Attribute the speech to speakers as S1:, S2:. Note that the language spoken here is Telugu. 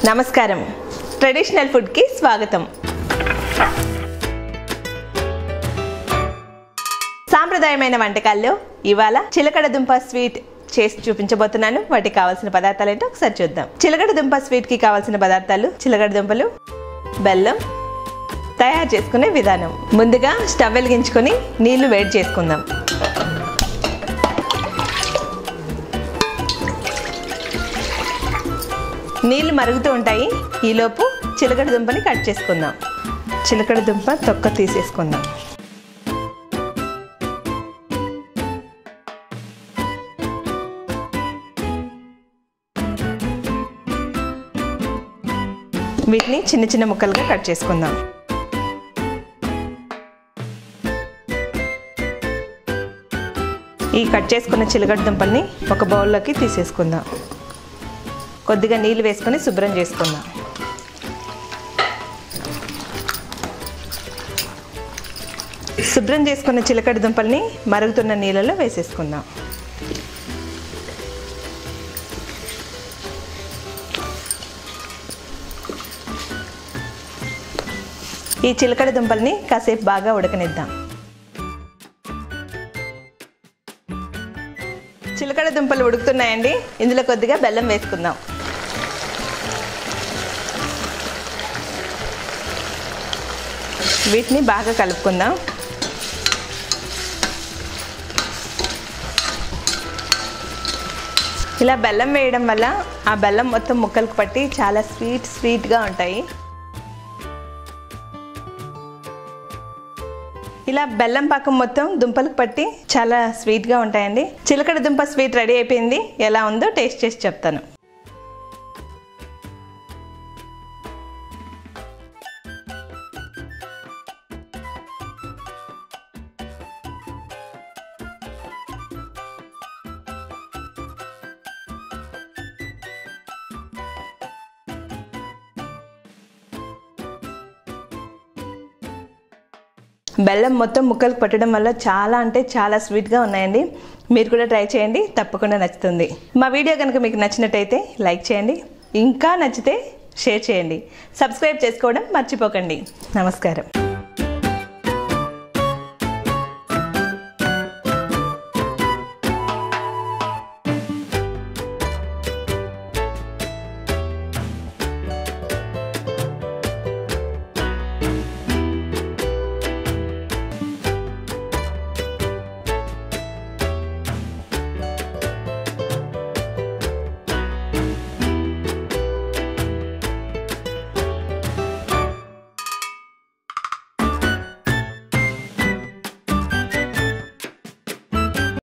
S1: నమస్కారం ట్రెడిషనల్ ఫుడ్ కి స్వాగతం సాంప్రదాయమైన వంటకాల్లో ఇవాళ చిలకడ దుంప స్వీట్ చేసి చూపించబోతున్నాను వాటికి కావాల్సిన పదార్థాలు ఏంటో ఒకసారి చూద్దాం చిలకడ దుంప స్వీట్ కి కావాల్సిన పదార్థాలు చిలకడ దుంపలు బెల్లం తయారు చేసుకునే విధానం ముందుగా స్టవ్ వెలిగించుకొని నీళ్లు వేడి చేసుకుందాం నీళ్లు మరుగుతూ ఉంటాయి ఈలోపు చిలకడ దుంపని కట్ చేసుకుందాం చిలకడ దుంప తొక్క తీసేసుకుందాం వీటిని చిన్న చిన్న ముక్కలుగా కట్ చేసుకుందాం ఈ కట్ చేసుకున్న చిలకడ దుంపల్ని ఒక బౌల్లోకి తీసేసుకుందాం కొద్దిగా నీళ్ళు వేసుకొని శుభ్రం చేసుకుందాం శుభ్రం చేసుకున్న చిలకడ దుంపల్ని మరుగుతున్న నీళ్ళలో వేసేసుకుందాం ఈ చిలకడ దుంపల్ని కాసేపు బాగా ఉడకనిద్దాం చిలకడ దుంపలు ఉడుకుతున్నాయండి ఇందులో కొద్దిగా బెల్లం వేసుకుందాం వీటిని బాగా కలుపుకుందాం ఇలా బెల్లం వేయడం వల్ల ఆ బెల్లం మొత్తం ముక్కలకు పట్టి చాలా స్వీట్గా ఉంటాయి ఇలా బెల్లం పాకం మొత్తం దుంపలకు పట్టి చాలా స్వీట్గా ఉంటాయండి చిలకడ దుంప స్వీట్ రెడీ అయిపోయింది ఎలా ఉందో టేస్ట్ చేసి చెప్తాను బెల్లం మొత్తం ముక్కలకు పట్టడం వల్ల చాలా అంటే చాలా స్వీట్గా ఉన్నాయండి మీరు కూడా ట్రై చేయండి తప్పకుండా నచ్చుతుంది మా వీడియో కనుక మీకు నచ్చినట్టయితే లైక్ చేయండి ఇంకా నచ్చితే షేర్ చేయండి సబ్స్క్రైబ్ చేసుకోవడం మర్చిపోకండి నమస్కారం